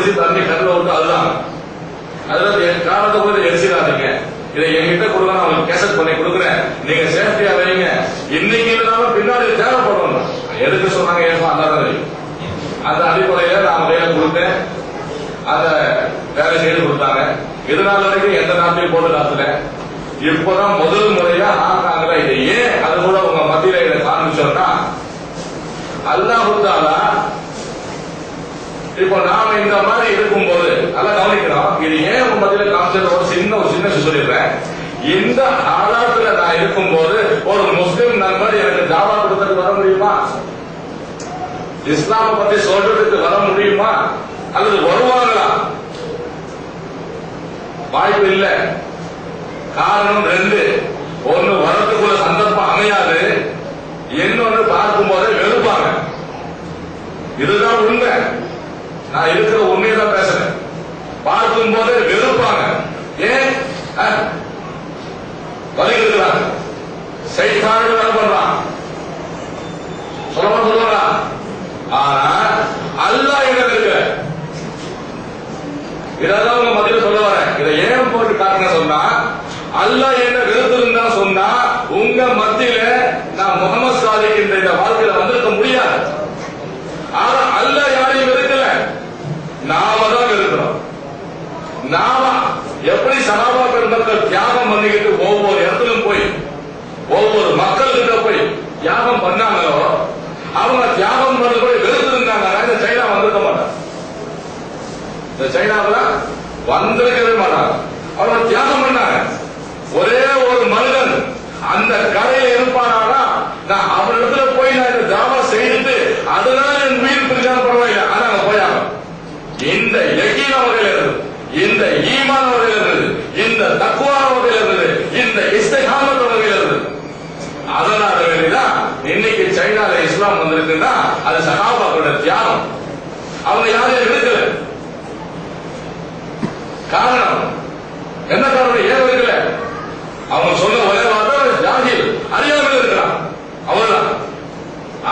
குடிச்சு தண்ணி கண்ணில் விட்டு அதுதான். அதனால என் காலத்தை போய் எரிச்சிடாதீங்க. இதை என்கிட்ட கொடுங்க, நான் உங்களுக்கு கேசட் பண்ணி கொடுக்குறேன், நீங்க சேஃப்டியா வைங்க. இன்னைக்கு இருந்தாலும் பின்னாடி தேவைப்படும். எதுக்கு சொன்னாங்க ஏன் அதான் தெரியும். அந்த அடிப்படையில நான் வேலை கொடுத்தேன், அத வேலை செய்து கொடுத்தாங்க. இதனால வரைக்கும் எந்த நாட்டையும் போட்டு காத்துல. இப்பதான் முதல் முறையா ஆகாங்கல. இதை ஏன் அது கூட உங்க மத்தியில இதை காமிச்சோம்னா, அல்லாஹ் தஆலா இப்போ நாம இந்த மாதிரி இருக்கும்போது நல்லா கவனிக்கிறோம். இது ஏன் உங்க மத்தியில காமிச்சது ஒரு சின்ன சொல்லிடுறேன். இந்த ஆளாத்துல நான் இருக்கும்போது ஒரு முஸ்லிம் நண்பர் எனக்கு தாவா கொடுத்துட்டு வர முடியுமா? இஸ்லாமை பத்தி சொல்றதுக்கு வர முடியுமா? அல்லது வருவாங்களா? வாய்ப்பு இல்லை. காரணம் ரெண்டு. ஒன்னு வரத்துக்குள்ள சந்தர்ப்பம் அமையாது, இன்னொன்னு பார்க்கும் போதே வெறுப்பாங்க. இதுதான் உண்மை. நான் இருக்கிற உண்மையதான் பேசுறேன். பார்க்கும் போதே வெறுப்பாங்க. ஏன் வருகிறாங்க? சைத்தான வேலை பண்றான் சொல்லுவாங்களா? ஆனா அல்லாஹ் என்ன இருக்கு? இதான் உங்க மத்தியில சொல்ல வரேன். இதை ஏன் போட்டு காட்டுங்க சொன்னா, அல்லாஹ் என்ன வெறுத்திருந்தா சொன்னா உங்க மத்தியில நான் முகமது சாதிக் இந்த வாழ்க்கையில வந்திருக்க முடியாது. ஆனா அல்லாஹ் யாரையும் வெறுக்கல, நாம தான் வெறுக்கிறோம். நாம எப்படி சஹாபா பெருமக்கள் தியாகம் பண்ணிக்கிட்டு ஒவ்வொரு இடத்திலும் போய் ஒவ்வொரு மக்கள் கிட்ட போய் தியாகம் பண்ணாங்களோ, அவங்க தியாகம் பண்ண போய் வெறுத்திருந்தாங்க. இந்த சைனா வந்திருக்க மாட்டாங்க. இந்த சைனாவில் வந்திருக்கவே மாட்டாங்க. அவங்க தியாகம் பண்ணாங்க. ஒரே ஒரு மனிதன் அந்த கரையில இருப்பானா, நான் அவரிடத்துல போய் நான் இந்த தாவா செய்துட்டு அதனால என் உயிர் பிரிச்சாலும் பரவாயில்லை, ஆனா அங்க போயாங்க. இந்த யகீன வகையில இருந்தது, இந்த ஈமான வகையில இருந்தது, இந்த தக்வா வகையில இருந்தது, இந்த இஸ்திகாமத் வகையில இருந்தது. அதனால வேண்டிதான் இன்னைக்கு சைனால இஸ்லாம் வந்திருக்குன்னா அது சஹாபாக்களோட தியாகம். அவங்க யாரையும் எடுக்கல. காரணம் என்ன? காரணம் ஏன் எடுக்கல? அவங்க சொன்ன ஒரே வார்த்தை ஜாஹில், அறியாமல் இருக்கிறான். அவ்வளவுதான்,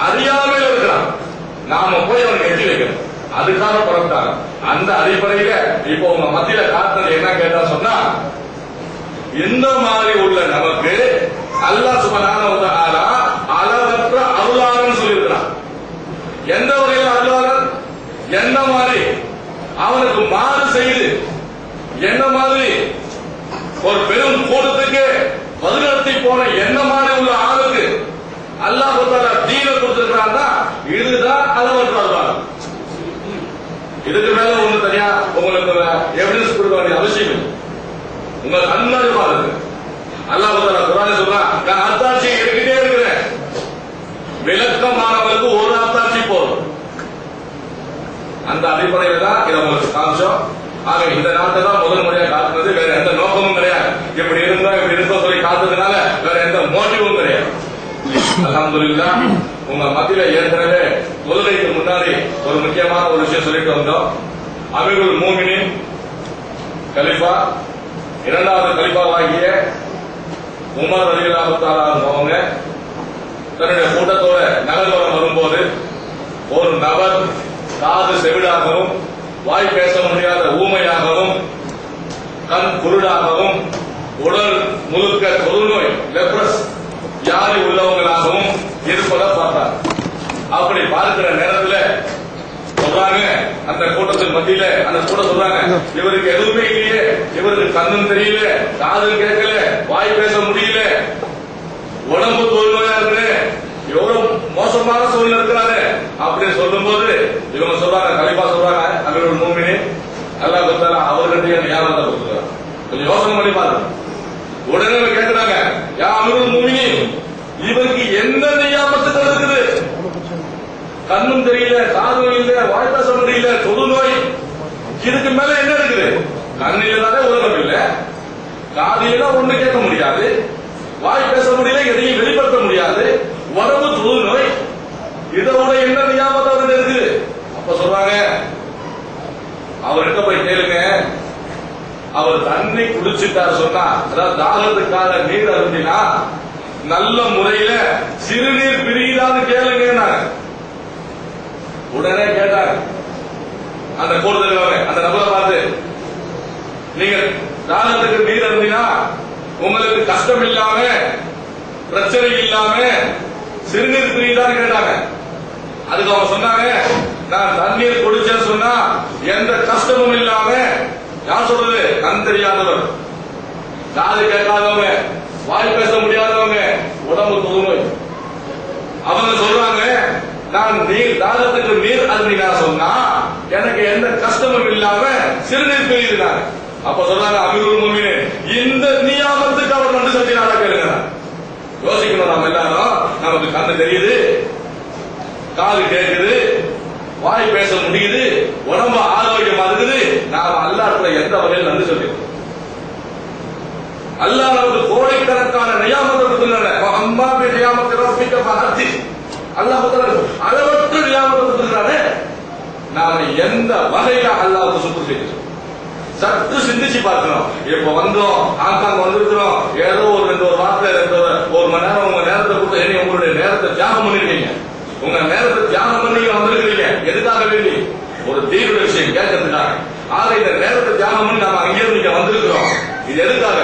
அறியாமல் இருக்கிறான். நாம போய் அவனுக்கு எட்டி வைக்கணும். அதுக்காக புறப்பட்டாங்க. அந்த அடிப்படையில இப்போ உங்க மத்தியில காட்டுறது என்ன கேட்டா சொன்னா, இந்த மாதிரி உள்ள நமக்கு அல்லாஹ் சுப்ஹானஹு வ தஆலா அளவற்ற அருளாளன் சொல்லியிருக்கிறான். எந்த வகையில் அருளாளன்? எந்த மாதிரி அவனுக்கு மாறு செய்து, என்ன மாதிரி ஒரு பெரும் கூட்டத்துக்கு பதிலத்தி போன என்ன மாதிரி உள்ள ஆளுக்கு அல்லாஹ் தஆலா தீன கொடுத்திருக்கிறான். இதுதான் அளவற்ற அருளாளன். இதுக்கு மேல ஒண்ணு தனியா உங்களுக்கு எவிடன்ஸ் கொடுக்க வேண்டிய அவசியம் இல்லை. உங்களுக்கு அன்பாக இருக்கு. அல்லாஹ் தஆலா குர்ஆன்ல சொல்றான், நான் அத்தாட்சி எடுத்துட்டே இருக்கிறேன். விளக்கமானவருக்கு ஒரு அத்தாட்சி போதும். அந்த அடிப்படையில தான் இதை உங்களுக்கு காமிச்சோம். ஆக இந்த நாட்டை தான் முதல் முறையாக காட்டுறது. வேற எந்த நோக்கமும் கிடையாது. இப்படி இருந்தா இப்படி இருக்க சொல்லி காத்துறதுனால வேற எந்த மோட்டிவும் கிடையாது. அல்ஹம்துலில்லாஹ். உங்க மத்தியில ஏற்கனவே தொழுகைக்கு முன்னாடி ஒரு முக்கியமான ஒரு விஷயம் சொல்லிட்டு வந்தோம். அமீருல் மூமினின் கலிஃபா, இரண்டாவது கலிஃபாவாகிய உமர் ரலியல்லாஹு தஆலா அவங்க தன்னுடைய கூட்டத்தோட நகர்வரம் வரும்போது ஒரு நபர் காது செவிடாகவும், வாய் பேச முடியாத ஊமையாகவும், கண் குருடாகவும், உடல் முழுக்க தொழுநோய் லெப்ரஸ் வியாதி உள்ளவங்களாகவும் இருப்பதை பார்த்தார். அப்படி பார்க்கிற நேரத்தில் சொல்றாங்க, அந்த கூட்டத்தின் மத்தியில அந்த கூட சொல்றாங்க, இவருக்கு எதுவுமே இல்லையே, இவருக்கு கண்ணும் தெரியல, காதும் கேட்கல, வாய் பேச முடியல, உடம்பு தொழுநோயா இருக்கு, எவ்வளவு மோசமான சூழ்நிலை இருக்கிறாரு அப்படின்னு சொல்லும் போது இவங்க சொல்றாங்க, கலிஃபா சொல்றாங்க, அமீருல் மூமினீன் அல்லாஹ் தஆலா அவர்கிட்டயே நியாமத்தை கொடுத்துறாங்க. கொஞ்சம் யோசனை பண்ணி பாருங்க. உடனே கேட்கிறாங்க, யா அமீருல் மூமினீன், இவருக்கு என்ன நியாமத்து இருக்குது? கண்ணும் தெரியல, காதும் இல்ல, வாய் பேச முடியல, தொழுநோய், இதுக்கு மேல என்ன இருக்குது? கண்ணில்தானே உலகம் இல்ல, காதில ஒண்ணு கேட்க முடியாது, வாய் பேச முடியல, எதையும் வெளிப்படுத்த முடியாது, உடம்பு தொழுநோய், இதோட என்ன நியாமத்து அவர்கிட்ட இருக்குது? அப்ப சொல்றாங்க, அவர்கிட்ட போய் கேளுங்க, அவர் தண்ணி குடிச்சிட்டார் சொன்னா, அதாவது தாகத்துக்காக நீர் அருந்தினா நல்ல முறையில சிறுநீர் பிரியுதான்னு கேளுங்க. உடனே கேட்டாங்க, அந்த கூடுதல் அந்த நபரை பார்த்து, நீங்க தானத்துக்கு நீர் இருந்தீங்கன்னா உங்களுக்கு கஷ்டம் இல்லாம பிரச்சனை இல்லாம சிறுநீர் பிரியுதான்னு கேட்டாங்க. அதுக்கு அவங்க சொன்னாங்க, நான் தண்ணீர் குடிச்சேன்னு சொன்னா எந்த கஷ்டமும் இல்லாம, யார் சொல்றது, கண் தெரியாதவர், காது கேட்காதவங்க, வாய் பேச முடியாதவங்க, உடம்பு தொழுநோய், அவங்க சொல்றாங்க, நான் நீர் தாகத்துக்கு நீர் அருந்தினா சொன்னா எனக்கு எந்த கஷ்டமும் இல்லாம சிறுநீர் பிரியுதுனாங்க. அப்ப சொல்றாங்க, அமீருல் முஃமினீன், இந்த நியாமத்துக்கு அவர் நன்றி செலுத்தினாரா கேளுங்க. யோசிக்கணும் நாம எல்லாரும். நமக்கு கண்ணு தெரியுது, காது கேட்குது, வாய் பேச முடியுது, உடம்பு ஆரோக்கியமா இருக்குது. நாம அல்லாஹ்வுக்கு எந்த வகையில் நன்றி சொல்லிருக்கோம்? அல்லாஹ் நமக்கு கோடிக்கணக்கான நியாமத்தை கொடுத்துள்ளானே. அம்மா பி நியாமத்தி ரப்பிக ஃபஹத்தி, அல்லாஹ் அளவற்ற நியாமத்தை கொடுத்துள்ளானே. நாம எந்த வகையில அல்லாஹ்வுக்கு சுக்ர் செய்யணும்? சற்று சிந்திச்சு பார்க்கணும். இப்ப வந்தோம், ஹாங்காங் வந்திருக்கிறோம், ஏதோ ஒரு வார்த்தை, ஒரு மணி நேரம் உங்க நேரத்தை கொடுத்து உங்களுடைய நேரத்தை தியாகம் பண்ணிருக்கீங்க. உங்க நேரத்தை தியாகம் பண்ணி வந்திருக்கிறீங்க. எதுக்காக வேண்டி? ஒரு தீவிர விஷயம் கேட்கறதுக்காக. ஆக இந்த நேரத்தை தியாகம் பண்ணி நாம அங்கிருந்து இங்க வந்திருக்கிறோம். இது எதுக்காக?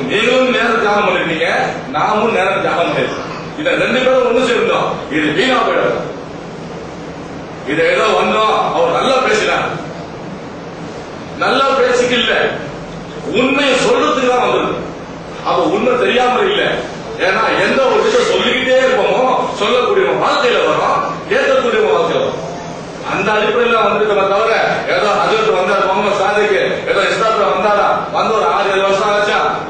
நீங்களும் நேரம் தியாகம் பண்ணிருக்கீங்க, நாமும் நேரம் தியாகம் பண்ணிருக்கோம். இத ரெண்டு பேரும் ஒண்ணு சேர்ந்தோம். இது வீணா போயிடாது. இத ஏதோ வந்தோம், அவர் நல்லா பேசினார், நல்லா பேசிக்க இல்ல, உண்மையை சொல்றதுக்கு தான் வந்திருக்கு. அப்ப உண்மை தெரியாம இல்ல. ஏன்னா எந்த ஒரு விஷயம் சொல்லிக்கிட்டே இருப்போமோ சொல்லக்கூடிய வாழ்க்கையில வரும், கேட்கக்கூடிய வாழ்க்கையில வரும். அந்த அடிப்படையில் வந்திருக்கோம். தவிர ஏதோ அதுக்கு வந்தார் முகமது சாதிக்கு ஏதோ இஸ்லாத்துல வந்தாரா, வந்து ஒரு 6-7 வருஷம்